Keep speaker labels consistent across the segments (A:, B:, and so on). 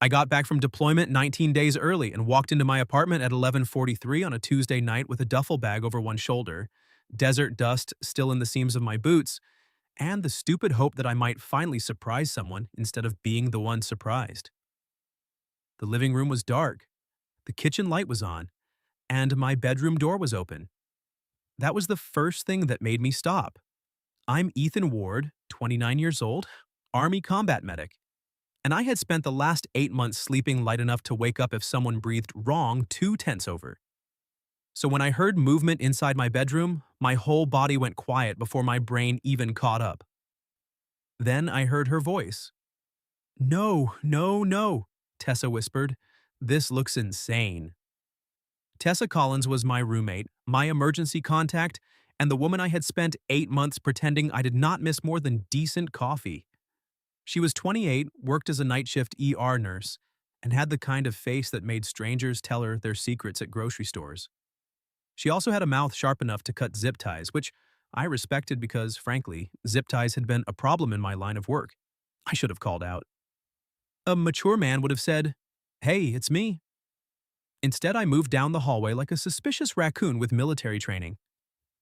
A: I got back from deployment 19 days early and walked into my apartment at 11:43 on a Tuesday night with a duffel bag over one shoulder, desert dust still in the seams of my boots, and the stupid hope that I might finally surprise someone instead of being the one surprised. The living room was dark, the kitchen light was on, and my bedroom door was open. That was the first thing that made me stop. I'm Ethan Ward, 29 years old, Army combat medic, and I had spent the last 8 months sleeping light enough to wake up if someone breathed wrong 2 tenths over. So when I heard movement inside my bedroom, my whole body went quiet before my brain even caught up. Then I heard her voice. No, no, no, Tessa whispered. This looks insane. Tessa Collins was my roommate, my emergency contact, and the woman I had spent 8 months pretending I did not miss more than decent coffee. She was 28, worked as a night shift ER nurse, and had the kind of face that made strangers tell her their secrets at grocery stores. She also had a mouth sharp enough to cut zip ties, which I respected because, frankly, zip ties had been a problem in my line of work. I should have called out. A mature man would have said, "Hey, it's me." Instead, I moved down the hallway like a suspicious raccoon with military training.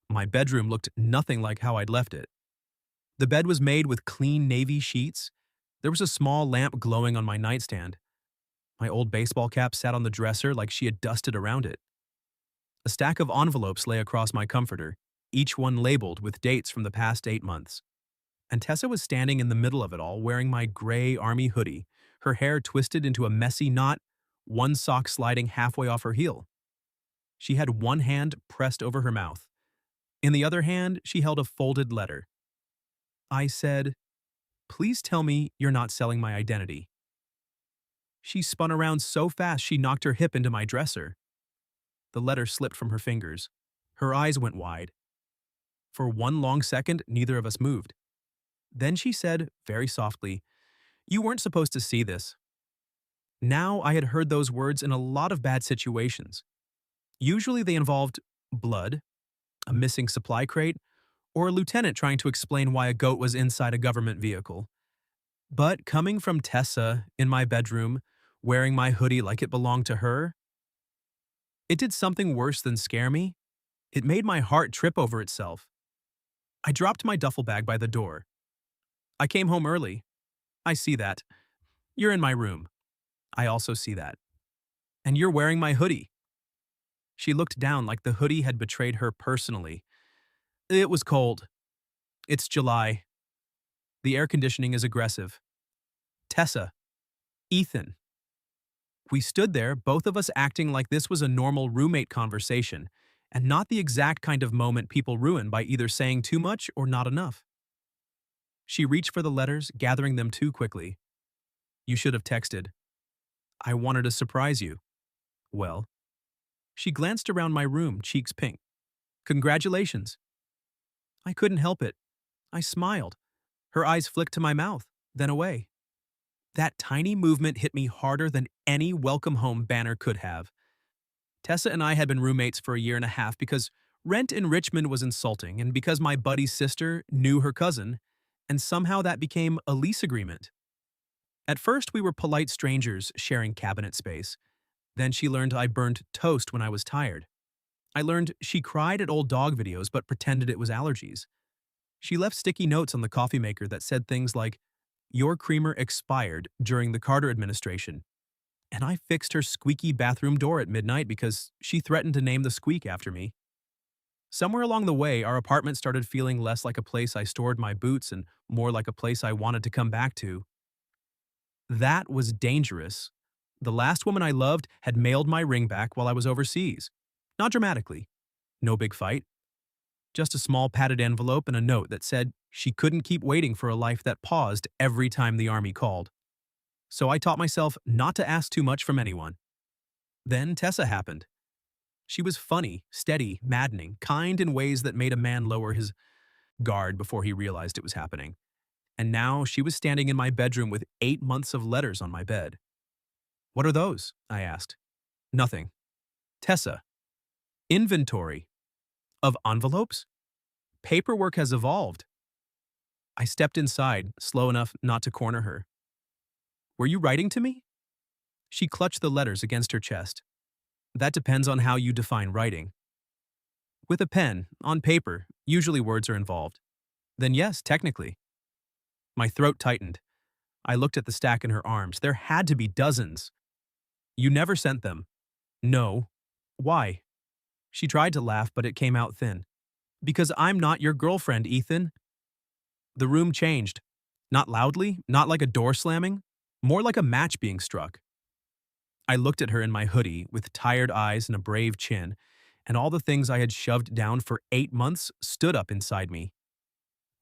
A: My bedroom looked nothing like how I'd left it. The bed was made with clean navy sheets. There was a small lamp glowing on my nightstand. My old baseball cap sat on the dresser like she had dusted around it. A stack of envelopes lay across my comforter, each one labeled with dates from the past 8 months. And Tessa was standing in the middle of it all wearing my gray army hoodie, her hair twisted into a messy knot, one sock sliding halfway off her heel. She had one hand pressed over her mouth. In the other hand, she held a folded letter. I said, "Please tell me you're not selling my identity." She spun around so fast she knocked her hip into my dresser. The letter slipped from her fingers. Her eyes went wide. For one long second, neither of us moved. Then she said, very softly, "You weren't supposed to see this." Now I had heard those words in a lot of bad situations. Usually they involved blood, a missing supply crate, or a lieutenant trying to explain why a goat was inside a government vehicle. But coming from Tessa in my bedroom, wearing my hoodie like it belonged to her, it did something worse than scare me. It made my heart trip over itself. I dropped my duffel bag by the door. I came home early. I see that. You're in my room. I also see that. And you're wearing my hoodie. She looked down like the hoodie had betrayed her personally. It was cold. It's July. The air conditioning is aggressive. Tessa. Ethan. We stood there, both of us acting like this was a normal roommate conversation, and not the exact kind of moment people ruin by either saying too much or not enough. She reached for the letters, gathering them too quickly. You should have texted. I wanted to surprise you. Well. She glanced around my room, cheeks pink. Congratulations. I couldn't help it. I smiled. Her eyes flicked to my mouth, then away. That tiny movement hit me harder than any welcome home banner could have. Tessa and I had been roommates for a year and a half because rent in Richmond was insulting and because my buddy's sister knew her cousin, and somehow that became a lease agreement. At first, we were polite strangers sharing cabinet space. Then she learned I burned toast when I was tired. I learned she cried at old dog videos but pretended it was allergies. She left sticky notes on the coffee maker that said things like, "Your creamer expired during the Carter administration." And I fixed her squeaky bathroom door at midnight because she threatened to name the squeak after me. Somewhere along the way, our apartment started feeling less like a place I stored my boots and more like a place I wanted to come back to. That was dangerous. The last woman I loved had mailed my ring back while I was overseas. Not dramatically. No big fight. Just a small padded envelope and a note that said she couldn't keep waiting for a life that paused every time the army called. So I taught myself not to ask too much from anyone. Then Tessa happened. She was funny, steady, maddening, kind in ways that made a man lower his guard before he realized it was happening. And now she was standing in my bedroom with 8 months of letters on my bed. What are those? I asked. Nothing. Tessa. Inventory. Of envelopes? Paperwork has evolved. I stepped inside, slow enough not to corner her. Were you writing to me? She clutched the letters against her chest. That depends on how you define writing. With a pen, on paper, usually words are involved. Then yes, technically. My throat tightened. I looked at the stack in her arms. There had to be dozens. You never sent them. No. Why? She tried to laugh, but it came out thin. Because I'm not your girlfriend, Ethan. The room changed. Not loudly, not like a door slamming, more like a match being struck. I looked at her in my hoodie with tired eyes and a brave chin, and all the things I had shoved down for 8 months stood up inside me.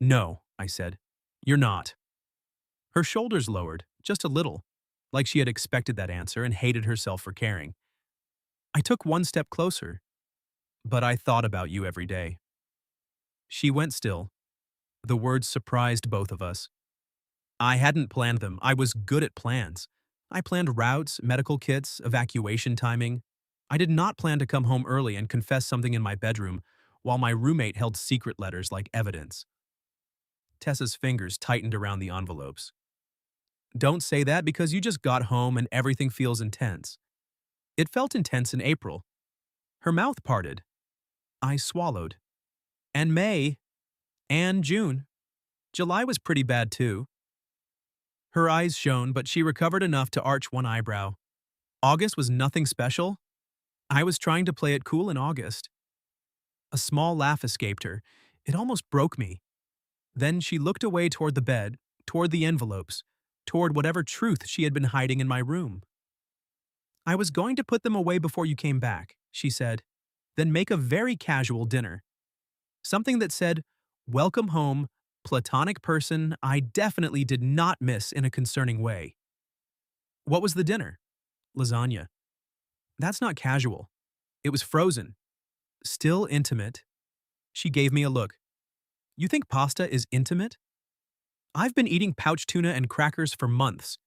A: No, I said. You're not. Her shoulders lowered, just a little, like she had expected that answer and hated herself for caring. I took one step closer. But I thought about you every day. She went still. The words surprised both of us. I hadn't planned them. I was good at plans. I planned routes, medical kits, evacuation timing. I did not plan to come home early and confess something in my bedroom while my roommate held secret letters like evidence. Tessa's fingers tightened around the envelopes. Don't say that because you just got home and everything feels intense. It felt intense in April. Her mouth parted. I swallowed. And May. And June. July was pretty bad too. Her eyes shone, but she recovered enough to arch one eyebrow. August was nothing special. I was trying to play it cool in August. A small laugh escaped her. It almost broke me. Then she looked away toward the bed, toward the envelopes, toward whatever truth she had been hiding in my room. I was going to put them away before you came back, she said, then make a very casual dinner. Something that said, welcome home, platonic person I definitely did not miss in a concerning way. What was the dinner? Lasagna. That's not casual. It was frozen. Still intimate. She gave me a look. You think pasta is intimate? I've been eating pouch tuna and crackers for months.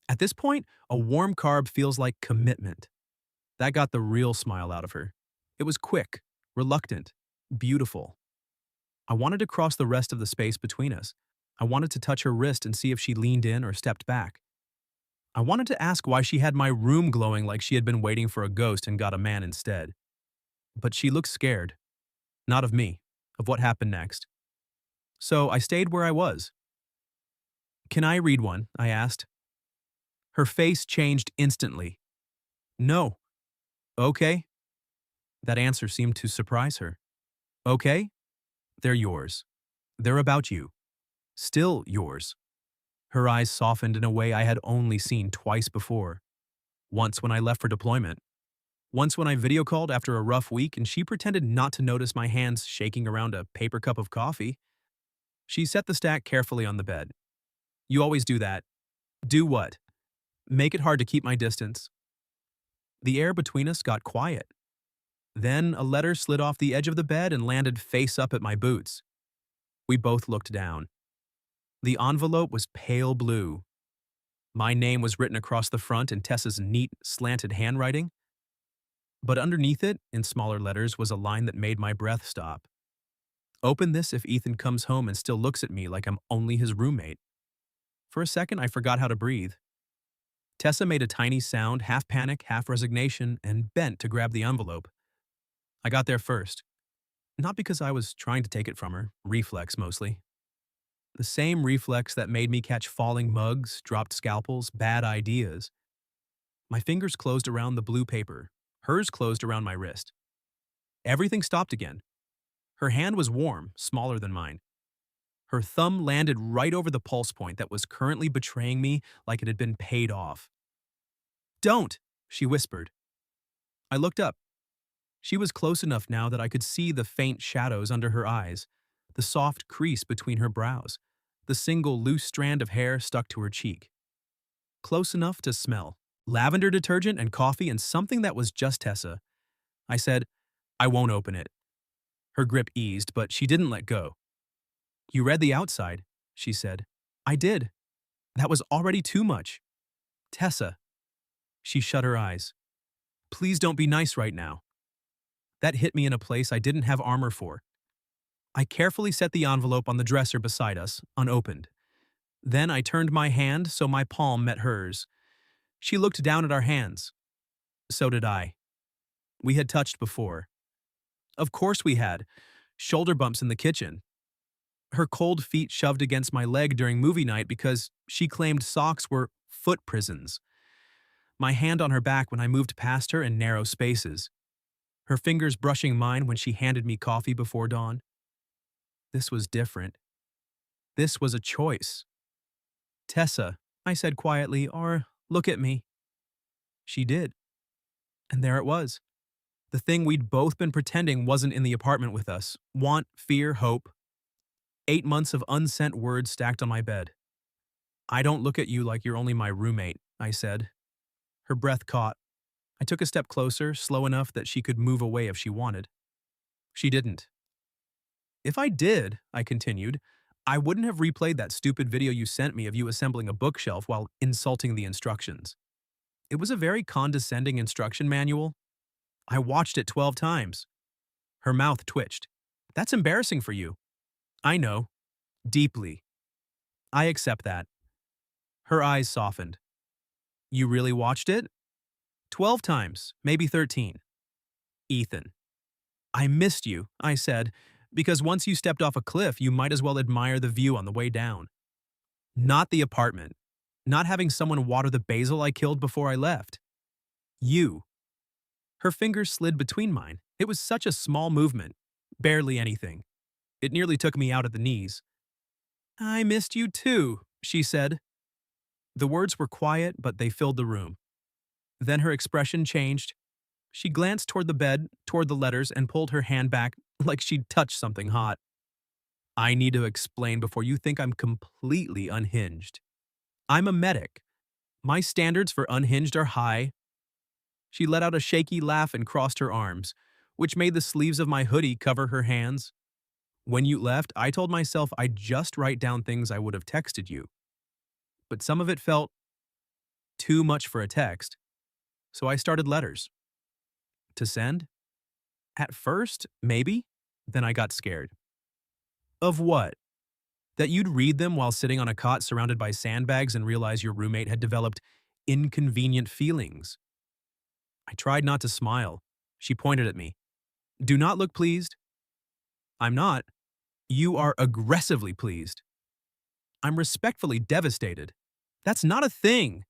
A: At this point, a warm carb feels like commitment. That got the real smile out of her. It was quick, reluctant, beautiful. I wanted to cross the rest of the space between us. I wanted to touch her wrist and see if she leaned in or stepped back. I wanted to ask why she had my room glowing like she had been waiting for a ghost and got a man instead. But she looked scared. Not of me, of what happened next. So I stayed where I was. Can I read one? I asked. Her face changed instantly. No. Okay. That answer seemed to surprise her. Okay? They're yours. They're about you. Still yours. Her eyes softened in a way I had only seen twice before. Once when I left for deployment. Once when I video called after a rough week and she pretended not to notice my hands shaking around a paper cup of coffee. She set the stack carefully on the bed. You always do that. Do what? Make it hard to keep my distance. The air between us got quiet. Then a letter slid off the edge of the bed and landed face up at my boots. We both looked down. The envelope was pale blue. My name was written across the front in Tessa's neat, slanted handwriting. But underneath it, in smaller letters, was a line that made my breath stop. Open this if Ethan comes home and still looks at me like I'm only his roommate. For a second, I forgot how to breathe. Tessa made a tiny sound, half panic, half resignation, and bent to grab the envelope. I got there first. Not because I was trying to take it from her, reflex mostly. The same reflex that made me catch falling mugs, dropped scalpels, bad ideas. My fingers closed around the blue paper. Hers closed around my wrist. Everything stopped again. Her hand was warm, smaller than mine. Her thumb landed right over the pulse point that was currently betraying me like it had been paid off. Don't, she whispered. I looked up. She was close enough now that I could see the faint shadows under her eyes, the soft crease between her brows, the single loose strand of hair stuck to her cheek. Close enough to smell. Lavender detergent and coffee and something that was just Tessa. I said, I won't open it. Her grip eased, but she didn't let go. You read the outside, she said. I did. That was already too much. Tessa. She shut her eyes. Please don't be nice right now. That hit me in a place I didn't have armor for. I carefully set the envelope on the dresser beside us, unopened. Then I turned my hand so my palm met hers. She looked down at our hands. So did I. We had touched before. Of course we had. Shoulder bumps in the kitchen. Her cold feet shoved against my leg during movie night because she claimed socks were foot prisons. My hand on her back when I moved past her in narrow spaces. Her fingers brushing mine when she handed me coffee before dawn. This was different. This was a choice. Tessa, I said quietly, or look at me. She did. And there it was. The thing we'd both been pretending wasn't in the apartment with us. Want, fear, hope. 8 months of unsent words stacked on my bed. I don't look at you like you're only my roommate, I said. Her breath caught. I took a step closer, slow enough that she could move away if she wanted. She didn't. If I did, I continued, I wouldn't have replayed that stupid video you sent me of you assembling a bookshelf while insulting the instructions. It was a very condescending instruction manual. I watched it 12 times. Her mouth twitched. That's embarrassing for you. I know. Deeply. I accept that. Her eyes softened. You really watched it? 12 times, maybe 13. Ethan. I missed you, I said, because once you stepped off a cliff, you might as well admire the view on the way down. Not the apartment. Not having someone water the basil I killed before I left. You. Her fingers slid between mine. It was such a small movement. Barely anything. It nearly took me out at the knees. I missed you too, she said. The words were quiet, but they filled the room. Then her expression changed. She glanced toward the bed, toward the letters, and pulled her hand back like she'd touched something hot. I need to explain before you think I'm completely unhinged. I'm a medic. My standards for unhinged are high. She let out a shaky laugh and crossed her arms, which made the sleeves of my hoodie cover her hands. When you left, I told myself I'd just write down things I would have texted you. But some of it felt too much for a text, so I started letters. To send? At first, maybe. Then I got scared. Of what? That you'd read them while sitting on a cot surrounded by sandbags and realize your roommate had developed inconvenient feelings. I tried not to smile. She pointed at me. Do not look pleased. I'm not. You are aggressively pleased. I'm respectfully devastated. That's not a thing.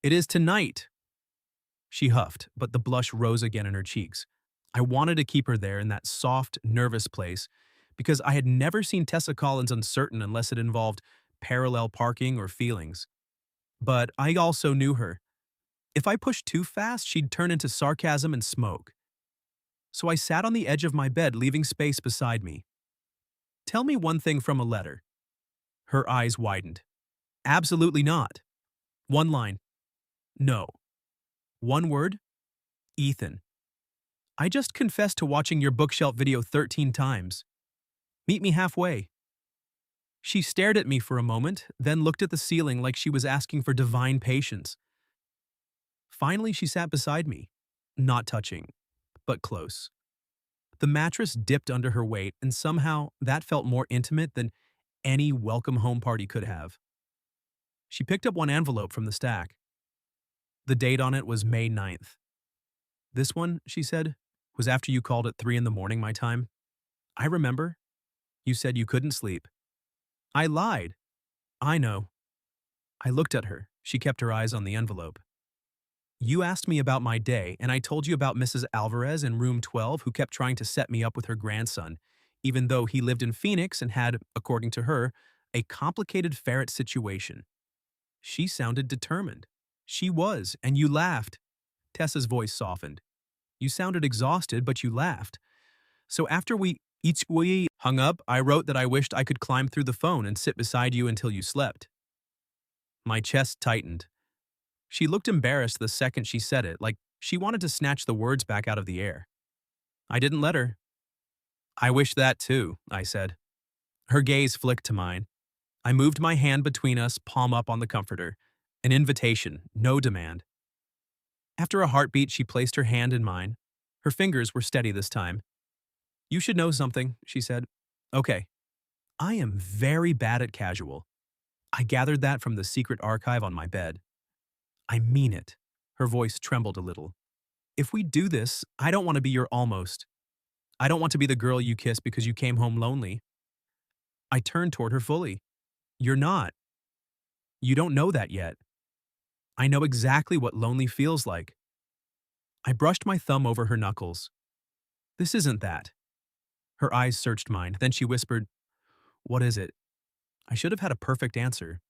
A: It is tonight. She huffed, but the blush rose again in her cheeks. I wanted to keep her there in that soft, nervous place because I had never seen Tessa Collins uncertain unless it involved parallel parking or feelings. But I also knew her. If I pushed too fast, she'd turn into sarcasm and smoke. So I sat on the edge of my bed, leaving space beside me. Tell me one thing from a letter. Her eyes widened. Absolutely not. One line. No. One word. Ethan. I just confessed to watching your bookshelf video 13 times. Meet me halfway. She stared at me for a moment, then looked at the ceiling like she was asking for divine patience. Finally, she sat beside me, not touching, but close. The mattress dipped under her weight, and somehow that felt more intimate than any welcome home party could have. She picked up one envelope from the stack. The date on it was May 9th. This one, she said, was after you called at 3 in the morning my time. I remember. You said you couldn't sleep. I lied. I know. I looked at her. She kept her eyes on the envelope. You asked me about my day, and I told you about Mrs. Alvarez in room 12 who kept trying to set me up with her grandson, even though he lived in Phoenix and had, according to her, a complicated ferret situation. She sounded determined. She was, and you laughed. Tessa's voice softened. You sounded exhausted, but you laughed. So after we hung up, I wrote that I wished I could climb through the phone and sit beside you until you slept. My chest tightened. She looked embarrassed the second she said it, like she wanted to snatch the words back out of the air. I didn't let her. I wish that too, I said. Her gaze flicked to mine. I moved my hand between us, palm up on the comforter. An invitation, no demand. After a heartbeat, she placed her hand in mine. Her fingers were steady this time. You should know something, she said. Okay. I am very bad at casual. I gathered that from the secret archive on my bed. I mean it. Her voice trembled a little. If we do this, I don't want to be your almost. I don't want to be the girl you kiss because you came home lonely. I turned toward her fully. You're not. You don't know that yet. I know exactly what lonely feels like. I brushed my thumb over her knuckles. This isn't that. Her eyes searched mine. Then she whispered, What is it? I should have had a perfect answer.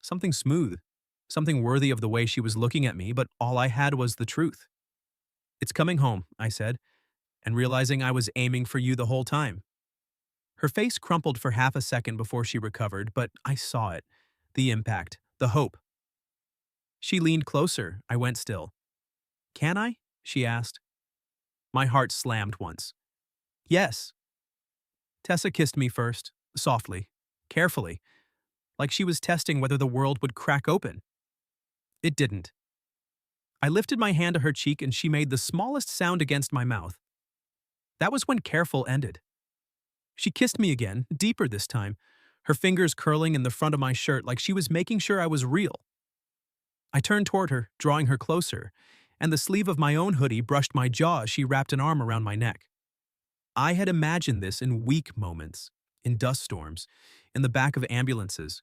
A: Something smooth. Something worthy of the way she was looking at me, but all I had was the truth. It's coming home, I said, and realizing I was aiming for you the whole time. Her face crumpled for half a second before she recovered, but I saw it. The impact. The hope. She leaned closer. I went still. Can I? She asked. My heart slammed once. Yes. Tessa kissed me first, softly, carefully, like she was testing whether the world would crack open. It didn't. I lifted my hand to her cheek and she made the smallest sound against my mouth. That was when careful ended. She kissed me again, deeper this time, her fingers curling in the front of my shirt like she was making sure I was real. I turned toward her, drawing her closer, and the sleeve of my own hoodie brushed my jaw as she wrapped an arm around my neck. I had imagined this in weak moments, in dust storms, in the back of ambulances,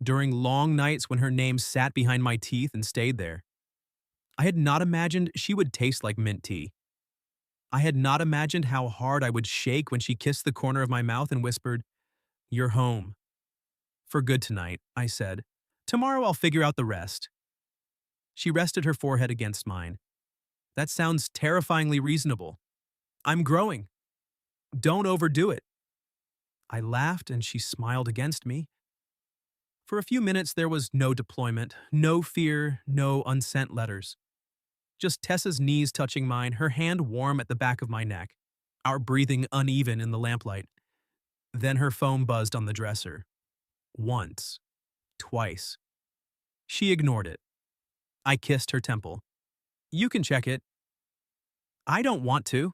A: during long nights when her name sat behind my teeth and stayed there. I had not imagined she would taste like mint tea. I had not imagined how hard I would shake when she kissed the corner of my mouth and whispered, You're home. For good tonight, I said. Tomorrow I'll figure out the rest. She rested her forehead against mine. That sounds terrifyingly reasonable. I'm growing. Don't overdo it. I laughed and she smiled against me. For a few minutes there was no deployment, no fear, no unsent letters. Just Tessa's knees touching mine, her hand warm at the back of my neck, our breathing uneven in the lamplight. Then her phone buzzed on the dresser. Once. Twice. She ignored it. I kissed her temple. You can check it. I don't want to.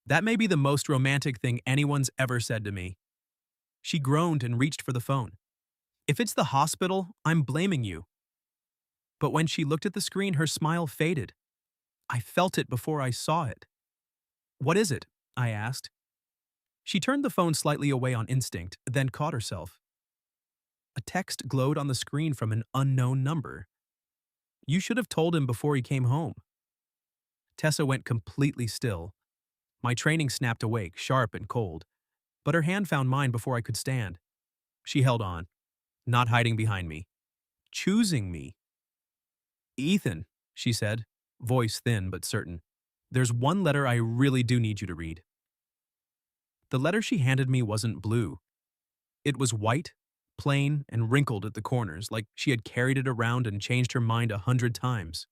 A: That may be the most romantic thing anyone's ever said to me. She groaned and reached for the phone. If it's the hospital, I'm blaming you. But when she looked at the screen, her smile faded. I felt it before I saw it. What is it? I asked. She turned the phone slightly away on instinct, then caught herself. A text glowed on the screen from an unknown number. You should have told him before he came home. Tessa went completely still. My training snapped awake, sharp and cold, but her hand found mine before I could stand. She held on, not hiding behind me, choosing me. Ethan, she said, voice thin but certain, there's one letter I really do need you to read. The letter she handed me wasn't blue. It was white, plain, and wrinkled at the corners, like she had carried it around and changed her mind 100 times.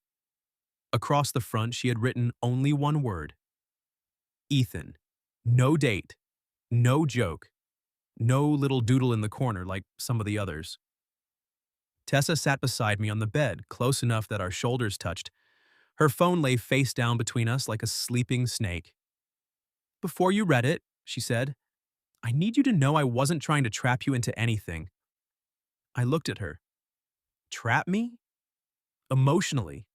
A: Across the front, she had written only one word. Ethan. No date. No joke. No little doodle in the corner like some of the others. Tessa sat beside me on the bed, close enough that our shoulders touched. Her phone lay face down between us like a sleeping snake. Before you read it, she said, I need you to know I wasn't trying to trap you into anything. I looked at her. Trap me? Emotionally.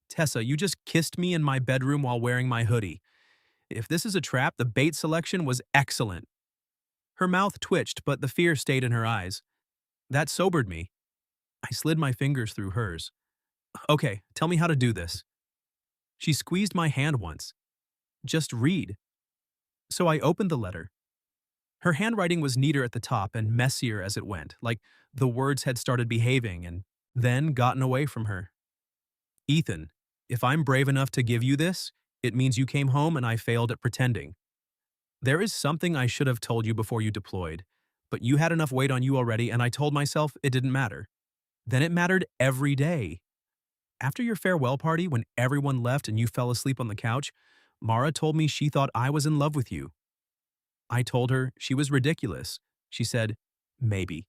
A: Tessa, you just kissed me in my bedroom while wearing my hoodie. If this is a trap, the bait selection was excellent. Her mouth twitched, but the fear stayed in her eyes. That sobered me. I slid my fingers through hers. Okay, tell me how to do this. She squeezed my hand once. Just read. So I opened the letter. Her handwriting was neater at the top and messier as it went, like the words had started behaving and then gotten away from her. Ethan, if I'm brave enough to give you this, it means you came home and I failed at pretending. There is something I should have told you before you deployed, but you had enough weight on you already and I told myself it didn't matter. Then it mattered every day. After your farewell party, when everyone left and you fell asleep on the couch, Mara told me she thought I was in love with you. I told her she was ridiculous. She said, maybe.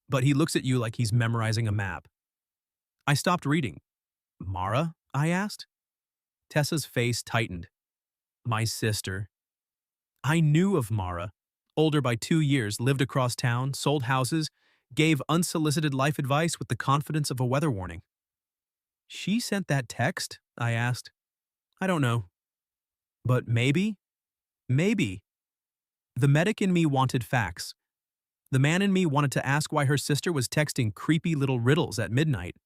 A: But he looks at you like he's memorizing a map. I stopped reading. Mara? I asked. Tessa's face tightened. My sister. I knew of Mara. Older by 2 years, lived across town, sold houses, gave unsolicited life advice with the confidence of a weather warning. She sent that text? I asked. I don't know. But maybe? Maybe. The medic in me wanted facts. The man in me wanted to ask why her sister was texting creepy little riddles at midnight.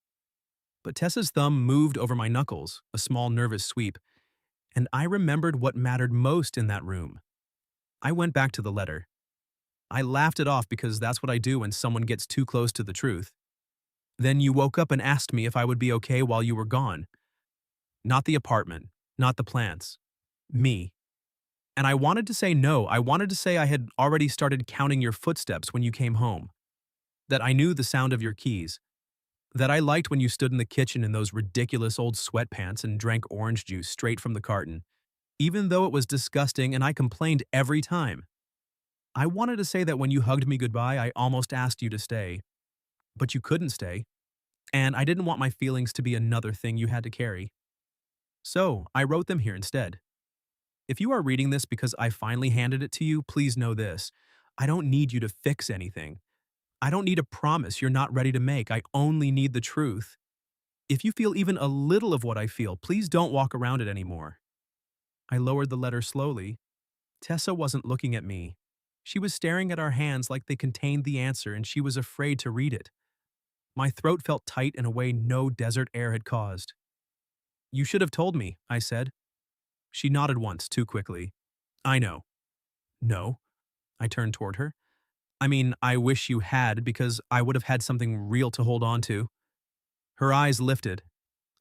A: But Tessa's thumb moved over my knuckles, a small nervous sweep, and I remembered what mattered most in that room. I went back to the letter. I laughed it off because that's what I do when someone gets too close to the truth. Then you woke up and asked me if I would be okay while you were gone. Not the apartment, not the plants. Me. And I wanted to say no. I wanted to say I had already started counting your footsteps when you came home. That I knew the sound of your keys. That I liked when you stood in the kitchen in those ridiculous old sweatpants and drank orange juice straight from the carton, even though it was disgusting and I complained every time. I wanted to say that when you hugged me goodbye, I almost asked you to stay, but you couldn't stay, and I didn't want my feelings to be another thing you had to carry. So, I wrote them here instead. If you are reading this because I finally handed it to you, please know this. I don't need you to fix anything. I don't need a promise you're not ready to make. I only need the truth. If you feel even a little of what I feel, please don't walk around it anymore. I lowered the letter slowly. Tessa wasn't looking at me. She was staring at our hands like they contained the answer, and she was afraid to read it. My throat felt tight in a way no desert air had caused. You should have told me, I said. She nodded once, too quickly. I know. No. I turned toward her. I mean, I wish you had, because I would have had something real to hold on to. Her eyes lifted.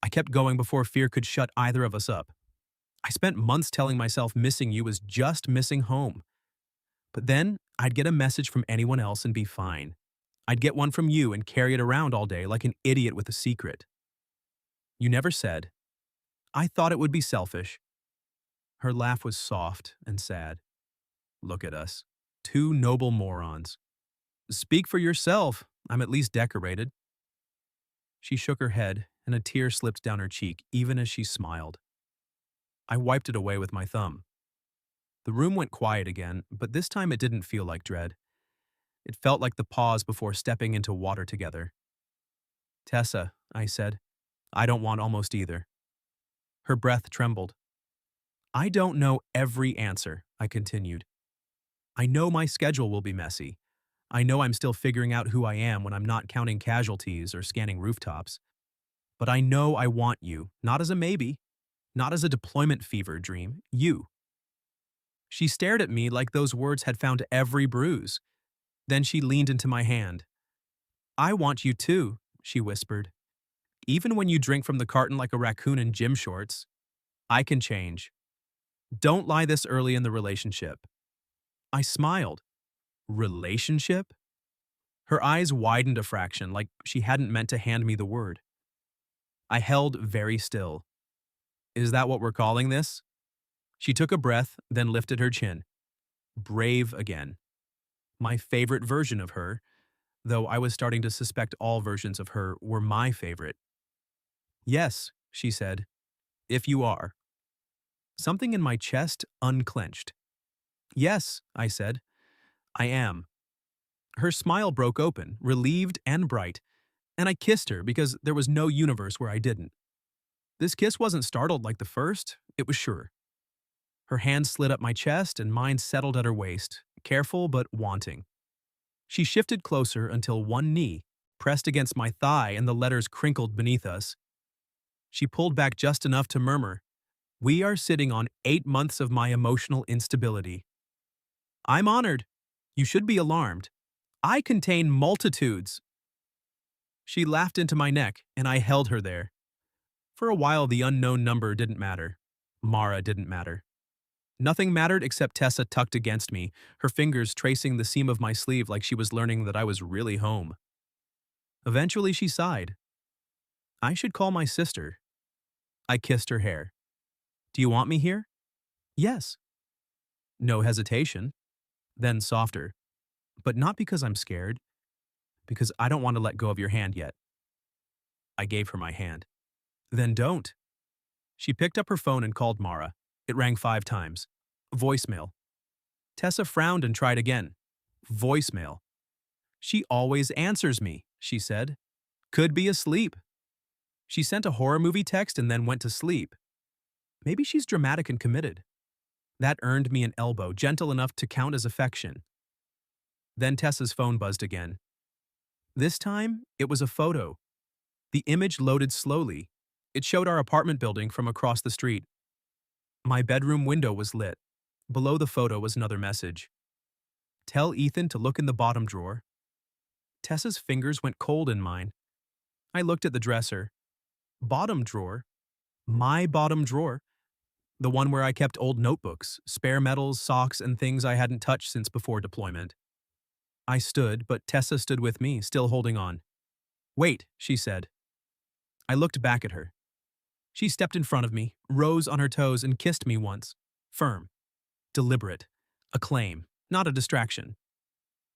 A: I kept going before fear could shut either of us up. I spent months telling myself missing you was just missing home. But then I'd get a message from anyone else and be fine. I'd get one from you and carry it around all day like an idiot with a secret. You never said. I thought it would be selfish. Her laugh was soft and sad. Look at us. Two noble morons. Speak for yourself. I'm at least decorated. She shook her head, and a tear slipped down her cheek even as she smiled. I wiped it away with my thumb. The room went quiet again, but this time it didn't feel like dread. It felt like the pause before stepping into water together. Tessa, I said, I don't want almost either. Her breath trembled. I don't know every answer, I continued. I know my schedule will be messy. I know I'm still figuring out who I am when I'm not counting casualties or scanning rooftops. But I know I want you, not as a maybe, not as a deployment fever dream, you. She stared at me like those words had found every bruise. Then she leaned into my hand. I want you too, she whispered. Even when you drink from the carton like a raccoon in gym shorts. I can change. Don't lie this early in the relationship. I smiled. Relationship? Her eyes widened a fraction, like she hadn't meant to hand me the word. I held very still. Is that what we're calling this? She took a breath, then lifted her chin. Brave again. My favorite version of her, though I was starting to suspect all versions of her were my favorite. Yes, she said, if you are. Something in my chest unclenched. Yes, I said, I am. Her smile broke open, relieved and bright, and I kissed her because there was no universe where I didn't. This kiss wasn't startled like the first, it was sure. Her hand slid up my chest and mine settled at her waist, careful but wanting. She shifted closer until one knee pressed against my thigh and the letters crinkled beneath us. She pulled back just enough to murmur, "We are sitting on 8 months of my emotional instability." I'm honored. You should be alarmed. I contain multitudes. She laughed into my neck, and I held her there. For a while, the unknown number didn't matter. Mara didn't matter. Nothing mattered except Tessa tucked against me, her fingers tracing the seam of my sleeve like she was learning that I was really home. Eventually, she sighed. I should call my sister. I kissed her hair. Do you want me here? Yes. No hesitation. Then softer. But not because I'm scared, because I don't want to let go of your hand yet. I gave her my hand. Then don't. She picked up her phone and called Mara. It rang 5 times. Voicemail. Tessa frowned and tried again. Voicemail. She always answers me, she said. Could be asleep. She sent a horror movie text and then went to sleep. Maybe she's dramatic and committed. That earned me an elbow, gentle enough to count as affection. Then Tessa's phone buzzed again. This time, it was a photo. The image loaded slowly. It showed our apartment building from across the street. My bedroom window was lit. Below the photo was another message. Tell Ethan to look in the bottom drawer. Tessa's fingers went cold in mine. I looked at the dresser. Bottom drawer? My bottom drawer? The one where I kept old notebooks, spare medals, socks, and things I hadn't touched since before deployment. I stood, but Tessa stood with me, still holding on. Wait, she said. I looked back at her. She stepped in front of me, rose on her toes, and kissed me once. Firm. Deliberate. A claim, not a distraction.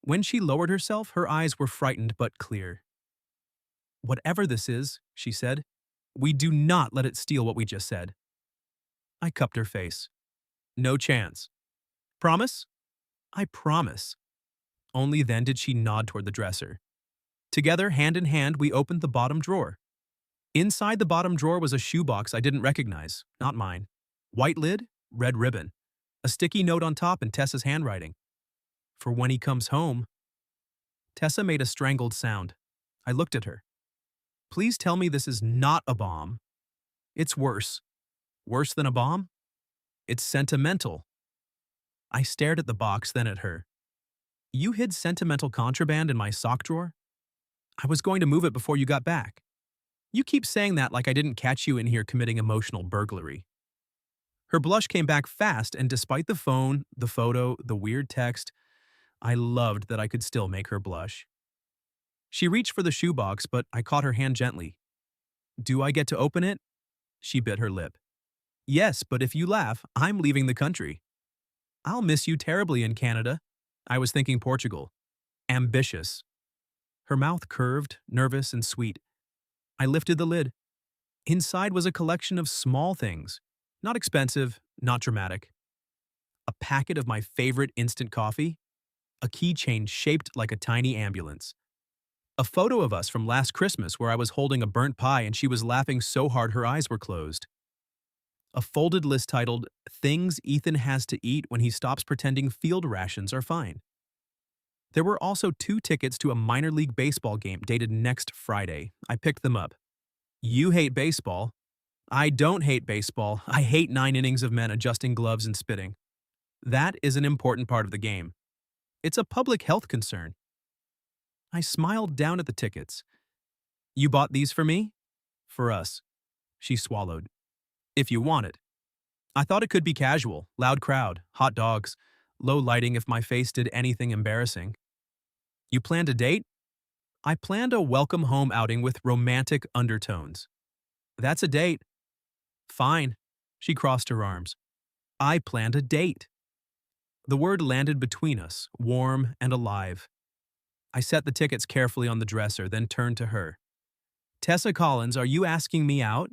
A: When she lowered herself, her eyes were frightened but clear. Whatever this is, she said, we do not let it steal what we just said. I cupped her face. No chance. Promise? I promise. Only then did she nod toward the dresser. Together, hand in hand, we opened the bottom drawer. Inside the bottom drawer was a shoebox I didn't recognize, not mine. White lid, red ribbon. A sticky note on top in Tessa's handwriting. For when he comes home. Tessa made a strangled sound. I looked at her. Please tell me this is not a bomb. It's worse. Worse than a bomb? It's sentimental. I stared at the box, then at her. You hid sentimental contraband in my sock drawer? I was going to move it before you got back. You keep saying that like I didn't catch you in here committing emotional burglary. Her blush came back fast, and despite the phone, the photo, the weird text, I loved that I could still make her blush. She reached for the shoebox, but I caught her hand gently. Do I get to open it? She bit her lip. Yes, but if you laugh, I'm leaving the country. I'll miss you terribly in Canada. I was thinking Portugal. Ambitious. Her mouth curved, nervous and sweet. I lifted the lid. Inside was a collection of small things. Not expensive, not dramatic. A packet of my favorite instant coffee. A keychain shaped like a tiny ambulance. A photo of us from last Christmas where I was holding a burnt pie and she was laughing so hard her eyes were closed. A folded list titled, Things Ethan Has to Eat When He Stops Pretending Field Rations Are Fine. There were also 2 tickets to a minor league baseball game dated next Friday. I picked them up. You hate baseball. I don't hate baseball. I hate 9 innings of men adjusting gloves and spitting. That is an important part of the game. It's a public health concern. I smiled down at the tickets. You bought these for me? For us. She swallowed. If you want it. I thought it could be casual, loud crowd, hot dogs, low lighting if my face did anything embarrassing. You planned a date? I planned a welcome home outing with romantic undertones. That's a date. Fine. She crossed her arms. I planned a date. The word landed between us, warm and alive. I set the tickets carefully on the dresser, then turned to her. Tessa Collins, are you asking me out?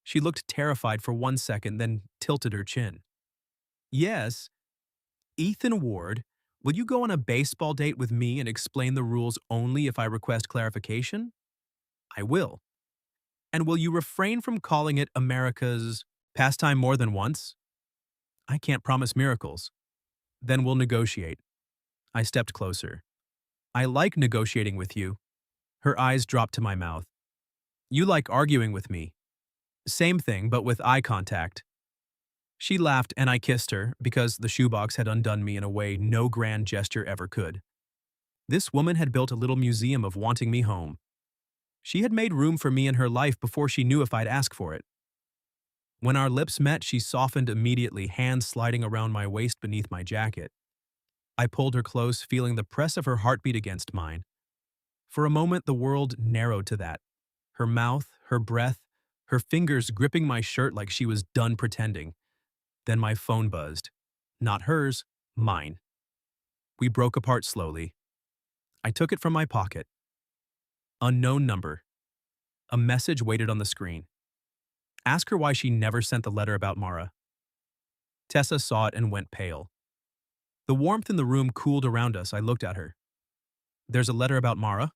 A: She looked terrified for 1 second, then tilted her chin. Yes. Ethan Ward, will you go on a baseball date with me and explain the rules only if I request clarification? I will. And will you refrain from calling it America's pastime more than once? I can't promise miracles. Then we'll negotiate. I stepped closer. I like negotiating with you. Her eyes dropped to my mouth. You like arguing with me. Same thing, but with eye contact. She laughed and I kissed her because the shoebox had undone me in a way no grand gesture ever could. This woman had built a little museum of wanting me home. She had made room for me in her life before she knew if I'd ask for it. When our lips met, she softened immediately, hands sliding around my waist beneath my jacket. I pulled her close, feeling the press of her heartbeat against mine. For a moment, the world narrowed to that. Her mouth, her breath, her fingers gripping my shirt like she was done pretending. Then my phone buzzed. Not hers, mine. We broke apart slowly. I took it from my pocket. Unknown number. A message waited on the screen. Ask her why she never sent the letter about Mara. Tessa saw it and went pale. The warmth in the room cooled around us. I looked at her. There's a letter about Mara?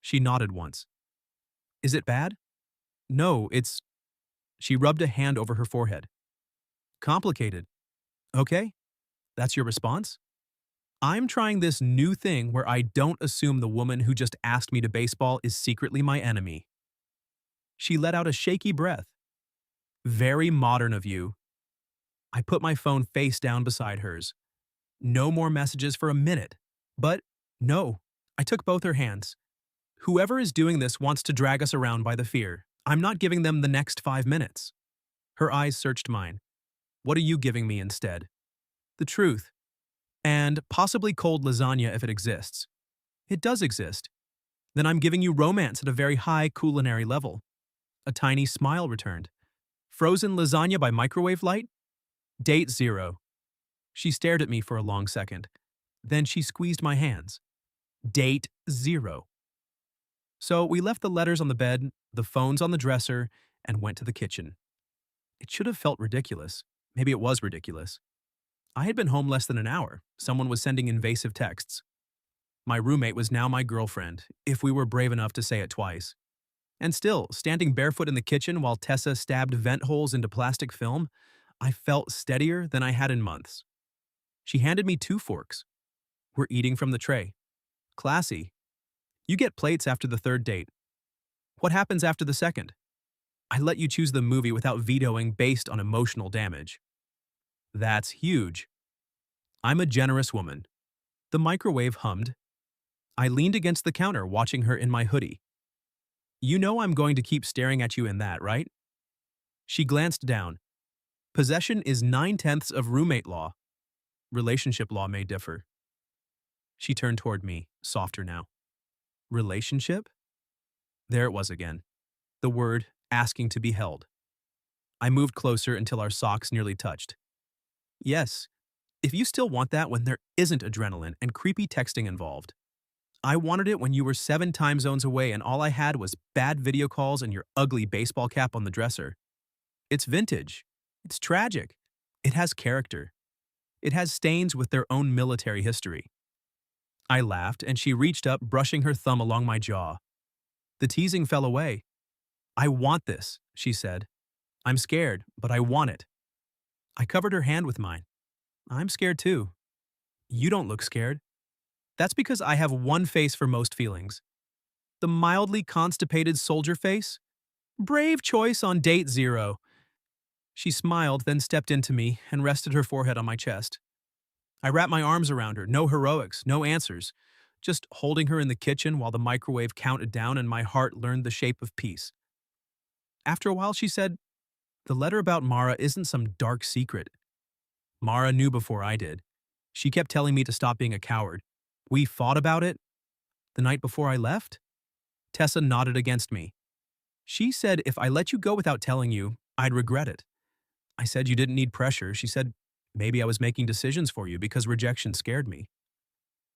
A: She nodded once. Is it bad? No, it's. She rubbed a hand over her forehead. Complicated. Okay, that's your response? I'm trying this new thing where I don't assume the woman who just asked me to baseball is secretly my enemy. She let out a shaky breath. Very modern of you. I put my phone face down beside hers. No more messages for a minute. But, no, I took both her hands. Whoever is doing this wants to drag us around by the fear. I'm not giving them the next 5 minutes. Her eyes searched mine. What are you giving me instead? The truth. And possibly cold lasagna if it exists. It does exist. Then I'm giving you romance at a very high culinary level. A tiny smile returned. Frozen lasagna by microwave light? Date 0. She stared at me for a long second. Then she squeezed my hands. Date 0. So we left the letters on the bed, the phones on the dresser, and went to the kitchen. It should have felt ridiculous. Maybe it was ridiculous. I had been home less than an hour. Someone was sending invasive texts. My roommate was now my girlfriend, if we were brave enough to say it twice. And still, standing barefoot in the kitchen while Tessa stabbed vent holes into plastic film, I felt steadier than I had in months. She handed me 2 forks. We're eating from the tray. Classy. You get plates after the 3rd date. What happens after the 2nd? I let you choose the movie without vetoing based on emotional damage. That's huge. I'm a generous woman. The microwave hummed. I leaned against the counter watching her in my hoodie. You know I'm going to keep staring at you in that, right? She glanced down. Possession is 9/10 of roommate law. Relationship law may differ. She turned toward me, softer now. Relationship? There it was again. The word asking to be held. I moved closer until our socks nearly touched. Yes, if you still want that when there isn't adrenaline and creepy texting involved. I wanted it when you were 7 time zones away and all I had was bad video calls and your ugly baseball cap on the dresser. It's vintage. It's tragic. It has character. It has stains with their own military history. I laughed and she reached up, brushing her thumb along my jaw. The teasing fell away. I want this, she said. I'm scared, but I want it. I covered her hand with mine. I'm scared too. You don't look scared. That's because I have one face for most feelings. The mildly constipated soldier face? Brave choice on date 0. She smiled, then stepped into me and rested her forehead on my chest. I wrapped my arms around her, no heroics, no answers, just holding her in the kitchen while the microwave counted down and my heart learned the shape of peace. After a while, she said, the letter about Mara isn't some dark secret. Mara knew before I did. She kept telling me to stop being a coward. We fought about it. The night before I left? Tessa nodded against me. She said if I let you go without telling you, I'd regret it. I said you didn't need pressure. She said maybe I was making decisions for you because rejection scared me.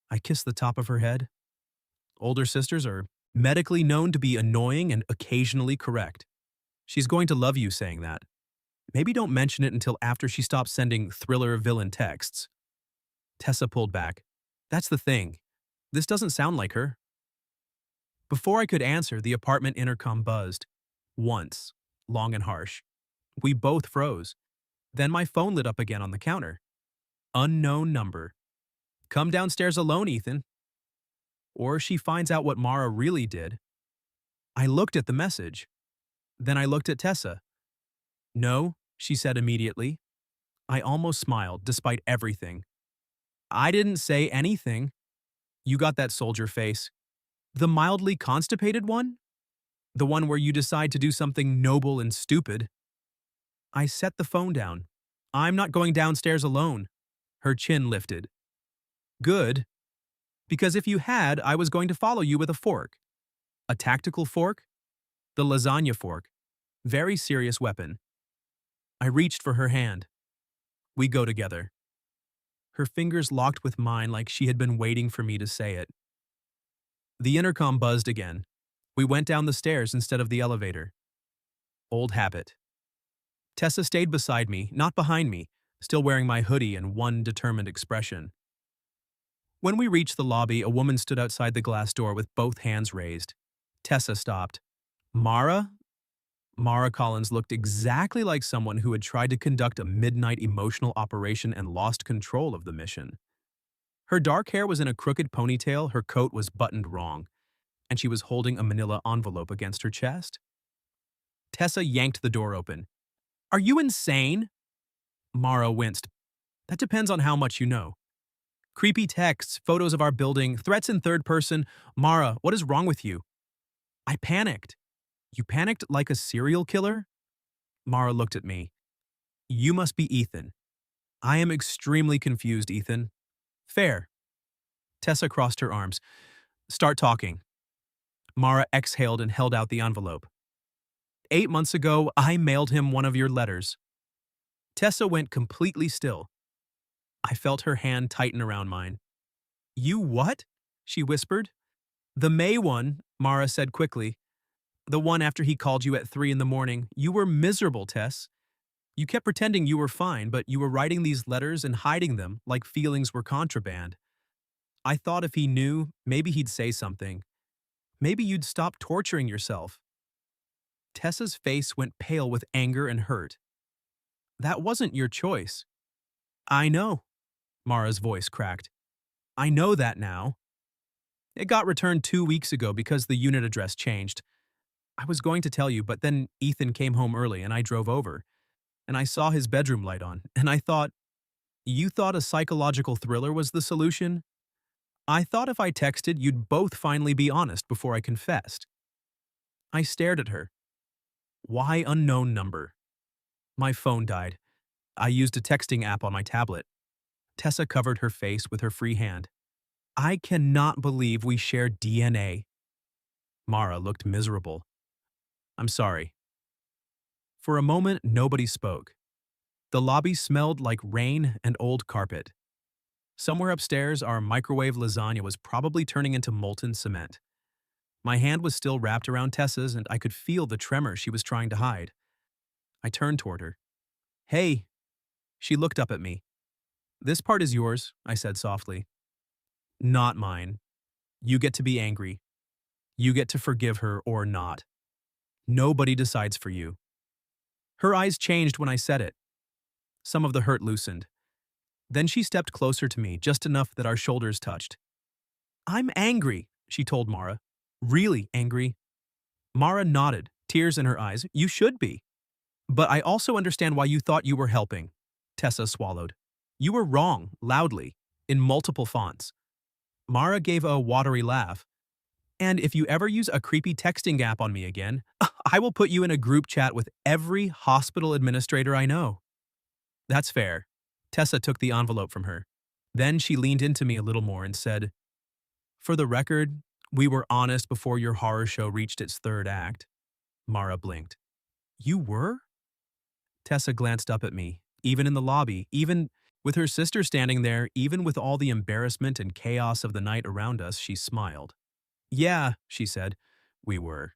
A: I kissed the top of her head. Older sisters are medically known to be annoying and occasionally correct. She's going to love you saying that. Maybe don't mention it until after she stops sending thriller villain texts. Tessa pulled back. That's the thing. This doesn't sound like her. Before I could answer, the apartment intercom buzzed. Once. Long and harsh. We both froze. Then my phone lit up again on the counter. Unknown number. Come downstairs alone, Ethan. Or she finds out what Mara really did. I looked at the message. Then I looked at Tessa. No, she said immediately. I almost smiled, despite everything. I didn't say anything. You got that soldier face. The mildly constipated one? The one where you decide to do something noble and stupid. I set the phone down. I'm not going downstairs alone. Her chin lifted. Good. Because if you had, I was going to follow you with a fork. A tactical fork? The lasagna fork. Very serious weapon. I reached for her hand. We go together. Her fingers locked with mine like she had been waiting for me to say it. The intercom buzzed again. We went down the stairs instead of the elevator. Old habit. Tessa stayed beside me, not behind me, still wearing my hoodie and one determined expression. When we reached the lobby, a woman stood outside the glass door with both hands raised. Tessa stopped. Mara? Mara Collins looked exactly like someone who had tried to conduct a midnight emotional operation and lost control of the mission. Her dark hair was in a crooked ponytail, her coat was buttoned wrong, and she was holding a manila envelope against her chest. Tessa yanked the door open. "Are you insane?" Mara winced. "That depends on how much you know." "Creepy texts, photos of our building, threats in third person. Mara, what is wrong with you?" I panicked. "You panicked like a serial killer?" Mara looked at me. "You must be Ethan." "I am extremely confused, Ethan." "Fair." Tessa crossed her arms. "Start talking." Mara exhaled and held out the envelope. "8 months ago, I mailed him one of your letters." Tessa went completely still. I felt her hand tighten around mine. "You what?" she whispered. "The May one," Mara said quickly. "The one after he called you at 3 in the morning. You were miserable, Tess. You kept pretending you were fine, but you were writing these letters and hiding them like feelings were contraband. I thought if he knew, maybe he'd say something. Maybe you'd stop torturing yourself." Tessa's face went pale with anger and hurt. "That wasn't your choice." "I know," Mara's voice cracked. "I know that now. It got returned 2 weeks ago because the unit address changed. I was going to tell you, but then Ethan came home early and I drove over, and I saw his bedroom light on, and I thought, you thought a psychological thriller was the solution? I thought if I texted, you'd both finally be honest before I confessed." I stared at her. "Why unknown number?" "My phone died. I used a texting app on my tablet." Tessa covered her face with her free hand. "I cannot believe we share DNA." Mara looked miserable. "I'm sorry." For a moment, nobody spoke. The lobby smelled like rain and old carpet. Somewhere upstairs, our microwave lasagna was probably turning into molten cement. My hand was still wrapped around Tessa's, and I could feel the tremor she was trying to hide. I turned toward her. "Hey." She looked up at me. "This part is yours," I said softly. "Not mine. You get to be angry. You get to forgive her or not. Nobody decides for you." Her eyes changed when I said it. Some of the hurt loosened. Then she stepped closer to me, just enough that our shoulders touched. "I'm angry," she told Mara. "Really angry." Mara nodded, tears in her eyes. "You should be." "But I also understand why you thought you were helping." Tessa swallowed. "You were wrong, loudly, in multiple fonts." Mara gave a watery laugh. "And if you ever use a creepy texting app on me again, I will put you in a group chat with every hospital administrator I know." "That's fair." Tessa took the envelope from her. Then she leaned into me a little more and said, "For the record, we were honest before your horror show reached its third act." Mara blinked. "You were?" Tessa glanced up at me. Even in the lobby, even with her sister standing there, even with all the embarrassment and chaos of the night around us, she smiled. "Yeah," she said, "we were."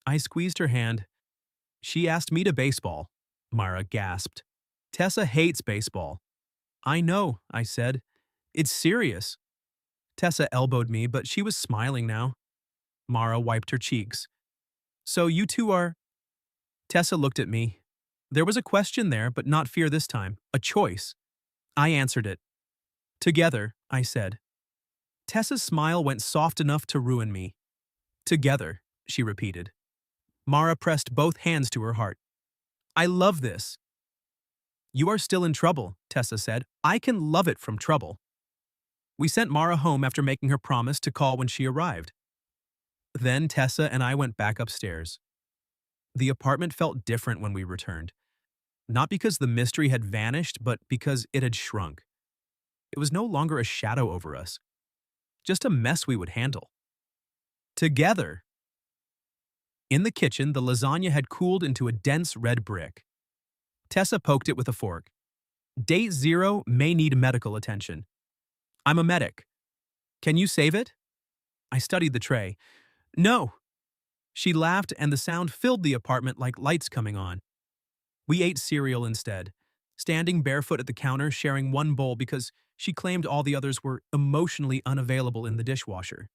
A: I squeezed her hand. "She asked me to baseball." Mara gasped. "Tessa hates baseball." "I know," I said. "It's serious." Tessa elbowed me, but she was smiling now. Mara wiped her cheeks. "So you two are—" Tessa looked at me. There was a question there, but not fear this time. A choice. I answered it. "Together," I said. Tessa's smile went soft enough to ruin me. "Together," she repeated. Mara pressed both hands to her heart. "I love this." "You are still in trouble," Tessa said. "I can love it from trouble." We sent Mara home after making her promise to call when she arrived. Then Tessa and I went back upstairs. The apartment felt different when we returned. Not because the mystery had vanished, but because it had shrunk. It was no longer a shadow over us, just a mess we would handle. Together. In the kitchen, the lasagna had cooled into a dense red brick. Tessa poked it with a fork. "Date 0 may need medical attention." "I'm a medic. Can you save it?" I studied the tray. "No." She laughed, and the sound filled the apartment like lights coming on. We ate cereal instead, standing barefoot at the counter, sharing one bowl because she claimed all the others were emotionally unavailable in the dishwasher.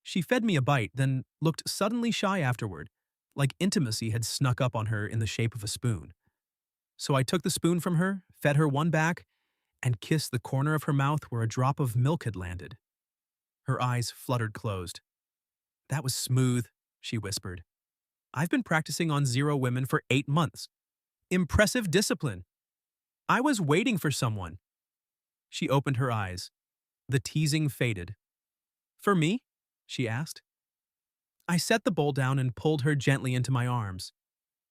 A: She fed me a bite, then looked suddenly shy afterward, like intimacy had snuck up on her in the shape of a spoon. So I took the spoon from her, fed her one back, and kissed the corner of her mouth where a drop of milk had landed. Her eyes fluttered closed. "That was smooth," she whispered. "I've been practicing on 0 women for 8 months. Impressive discipline. I was waiting for someone." She opened her eyes. The teasing faded. "For me?" she asked. I set the bowl down and pulled her gently into my arms.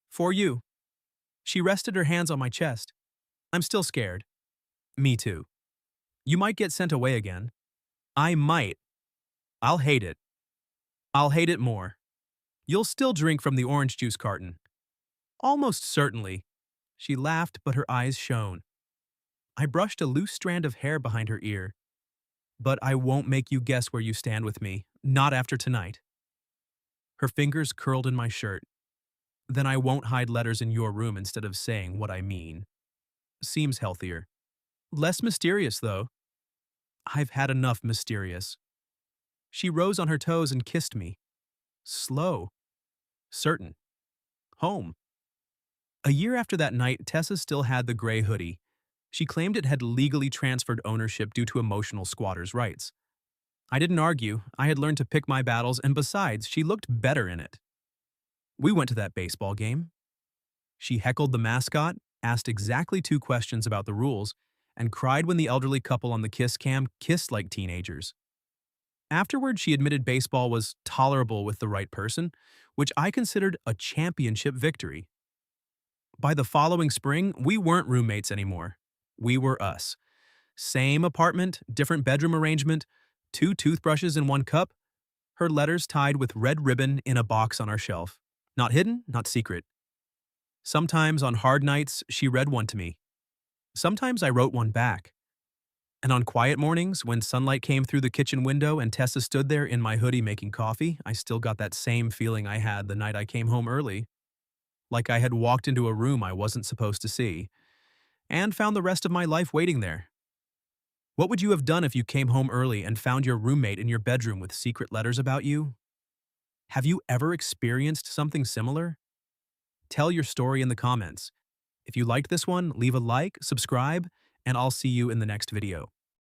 A: "For you." She rested her hands on my chest. "I'm still scared." "Me too. You might get sent away again." "I might. I'll hate it. I'll hate it more. You'll still drink from the orange juice carton." "Almost certainly." She laughed, but her eyes shone. I brushed a loose strand of hair behind her ear. "But I won't make you guess where you stand with me. Not after tonight." Her fingers curled in my shirt. "Then I won't hide letters in your room instead of saying what I mean." Seems healthier. Less mysterious, though. I've had enough mysterious. She rose on her toes and kissed me. Slow. Certain. Home. A year after that night, Tessa still had the gray hoodie. She claimed it had legally transferred ownership due to emotional squatters' rights. I didn't argue. I had learned to pick my battles, and besides, she looked better in it. We went to that baseball game. She heckled the mascot, asked exactly 2 questions about the rules, and cried when the elderly couple on the kiss cam kissed like teenagers. Afterward, she admitted baseball was tolerable with the right person, which I considered a championship victory. By the following spring, we weren't roommates anymore. We were us. Same apartment, different bedroom arrangement, 2 toothbrushes in one cup, her letters tied with red ribbon in a box on our shelf. Not hidden, not secret. Sometimes on hard nights, she read one to me. Sometimes I wrote one back. And on quiet mornings, when sunlight came through the kitchen window and Tessa stood there in my hoodie making coffee, I still got that same feeling I had the night I came home early. Like I had walked into a room I wasn't supposed to see, and found the rest of my life waiting there. What would you have done if you came home early and found your roommate in your bedroom with secret letters about you? Have you ever experienced something similar? Tell your story in the comments. If you liked this one, leave a like, subscribe, and I'll see you in the next video.